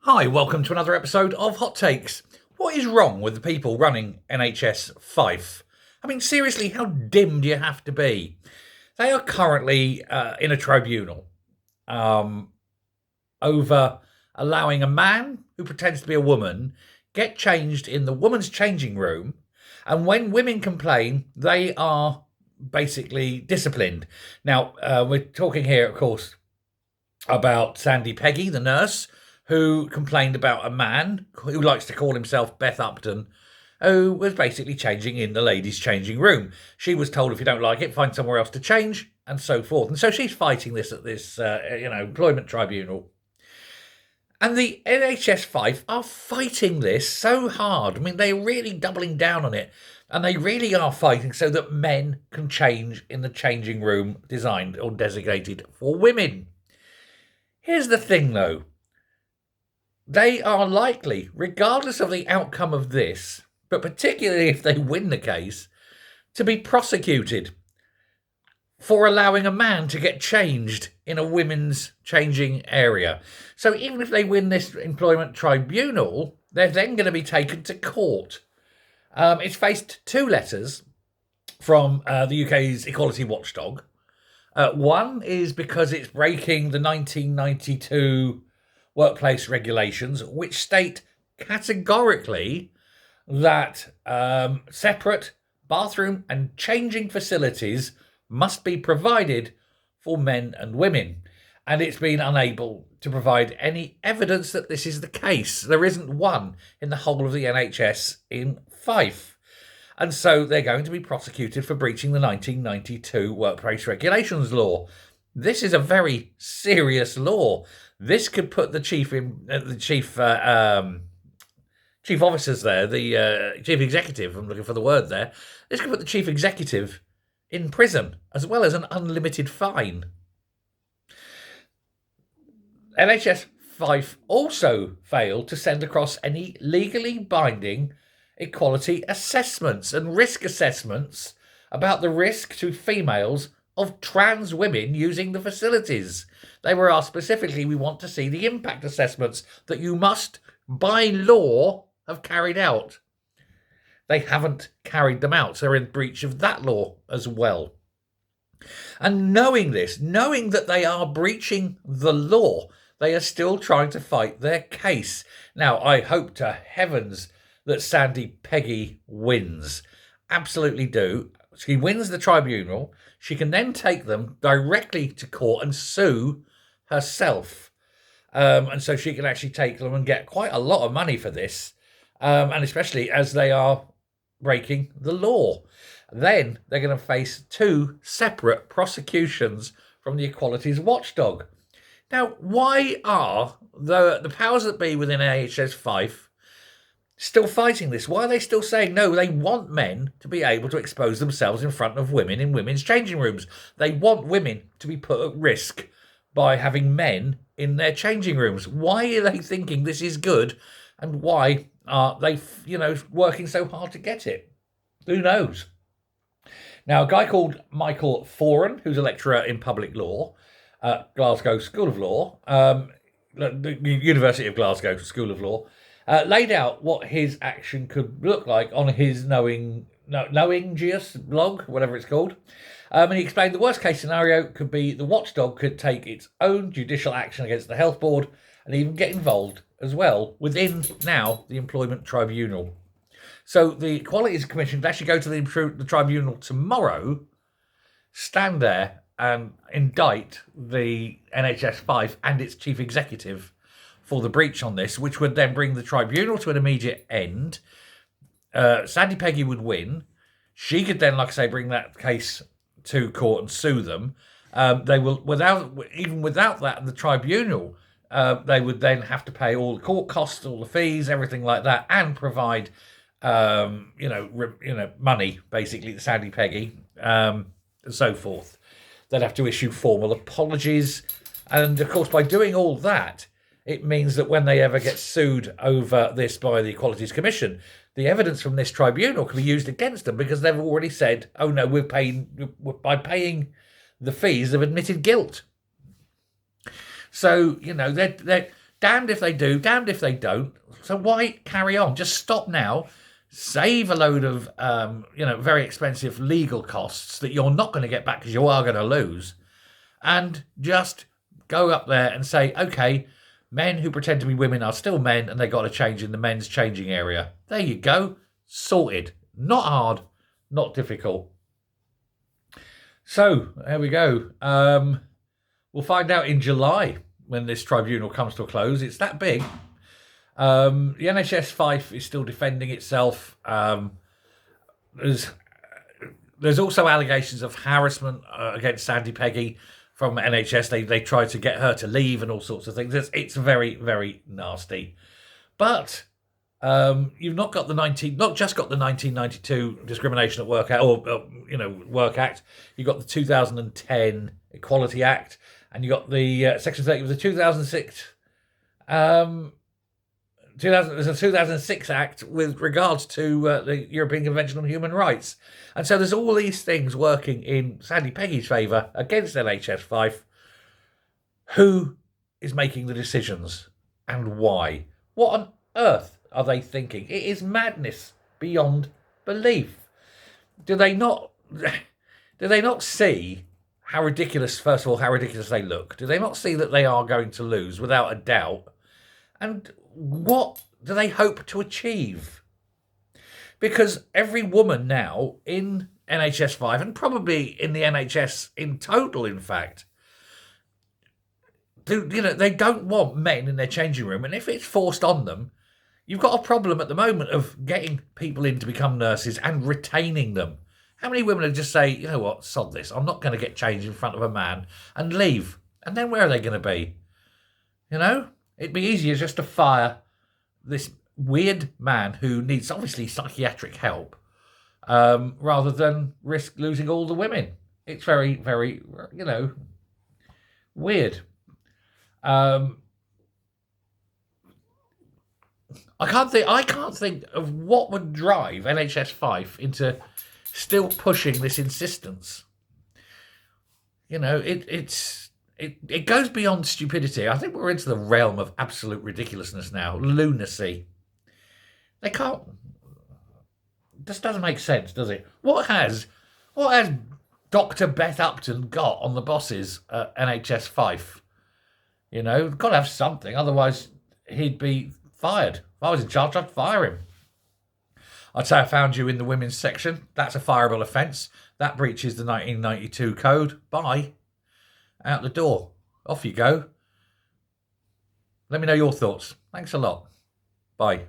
Hi, welcome to another episode of Hot Takes. What is wrong with the people running NHS Fife? I mean, seriously, how dim do you have to be? They are currently in a tribunal um, over allowing a man who pretends to be a woman get changed in the woman's changing room, and when women complain, they are basically disciplined. Now, we're talking here, of course, about Sandy Peggy, the nurse, who complained about a man who likes to call himself Beth Upton, who was basically changing in the ladies' changing room. She was told, if you don't like it, find somewhere else to change, and so forth. And so she's fighting this at this, employment tribunal. And the NHS Fife are fighting this so hard. I mean, they're really doubling down on it. And they really are fighting so that men can change in the changing room designed or designated for women. Here's the thing, though. They are likely, regardless of the outcome of this, but particularly if they win the case, to be prosecuted for allowing a man to get changed in a women's changing area. So even if they win this employment tribunal, they're then going to be taken to court. It's faced two letters from the UK's Equality Watchdog. One is because it's breaking the 1992 workplace regulations, which state categorically that separate bathroom and changing facilities must be provided for men and women. And it's been unable to provide any evidence that this is the case. There isn't one in the whole of the NHS in Fife. And so they're going to be prosecuted for breaching the 1992 workplace regulations law. This is a very serious law. This could put the chief officers there, the chief executive, I'm looking for the word there. This could put the chief executive in prison, as well as an unlimited fine. NHS Fife also failed to send across any legally binding equality assessments and risk assessments about the risk to females of trans women using the facilities. They were asked specifically, we want to see the impact assessments that you must, by law, have carried out. They haven't carried them out, so they're in breach of that law as well. And knowing this, knowing that they are breaching the law, they are still trying to fight their case. Now, I hope to heavens that Sandy Peggy wins. Absolutely do. She wins the tribunal. She can then take them directly to court and sue herself. And so she can actually take them and get quite a lot of money for this. And especially as they are breaking the law. Then they're going to face two separate prosecutions from the Equalities Watchdog. Now, why are the powers that be within NHS Fife still fighting this? Why are they still saying no? They want men to be able to expose themselves in front of women in women's changing rooms. They want women to be put at risk by having men in their changing rooms. Why are they thinking this is good? And why are they, working so hard to get it? Who knows? Now, a guy called Michael Foran, who's a lecturer in public law at Glasgow School of Law, the University of Glasgow School of Law, laid out what his action could look like on his Knowingious blog, whatever it's called. And he explained the worst case scenario could be the watchdog could take its own judicial action against the health board and even get involved as well within now the employment tribunal. So the Equalities Commission would actually go to the tribunal tomorrow, stand there and indict the NHS Fife and its chief executive for the breach on this, which would then bring the tribunal to an immediate end. Sandy Peggy would win. She could then, like I say, bring that case to court and sue them. They will, without that, the tribunal, they would then have to pay all the court costs, all the fees, everything like that, and provide, money basically to Sandy Peggy, and so forth. They'd have to issue formal apologies, and of course, by doing all that, it means that when they ever get sued over this by the Equalities Commission, the evidence from this tribunal can be used against them because they've already said, oh no, by paying the fees, they've admitted guilt. So, they're Damned if they do, damned if they don't. So why carry on? Just stop now. Save a load of, very expensive legal costs that you're not going to get back because you are going to lose. And just go up there and say, okay, men who pretend to be women are still men and they got to change in the men's changing area. There you go. Sorted. Not hard, not difficult. So, there we go. We'll find out in July when this tribunal comes to a close. It's that big. The NHS Fife is still defending itself. There's also allegations of harassment against Sandy Peggy from NHS. They tried to get her to leave and all sorts of things. It's very, very nasty. But you've not just got the 1992 Discrimination at Work Act Work Act. You've got the 2010 Equality Act, and you got the Section 30 of the 2006. There's a 2006 Act with regards to the European Convention on Human Rights. And so there's all these things working in Sandy Peggy's favour against NHS Fife. Who is making the decisions and why? What on earth are they thinking? It is madness beyond belief. Do they not see how ridiculous, first of all, how ridiculous they look? Do they not see that they are going to lose without a doubt? And what do they hope to achieve? Because every woman now in NHS 5, and probably in the NHS in total, in fact, they don't want men in their changing room. And if it's forced on them, you've got a problem at the moment of getting people in to become nurses and retaining them. How many women would just say, you know what, sod this, I'm not going to get changed in front of a man and leave? And then where are they going to be? It'd be easier just to fire this weird man who needs, obviously, psychiatric help, rather than risk losing all the women. It's very, very, weird. I can't think of what would drive NHS Fife into still pushing this insistence. It goes beyond stupidity. I think we're into the realm of absolute ridiculousness now. Lunacy. They can't. This doesn't make sense, does it? What has Dr. Beth Upton got on the bosses at NHS Fife? Got to have something. Otherwise, he'd be fired. If I was in charge, I'd fire him. I'd say I found you in the women's section. That's a fireable offence. That breaches the 1992 code. Bye. Out the door. Off you go. Let me know your thoughts. Thanks a lot. Bye.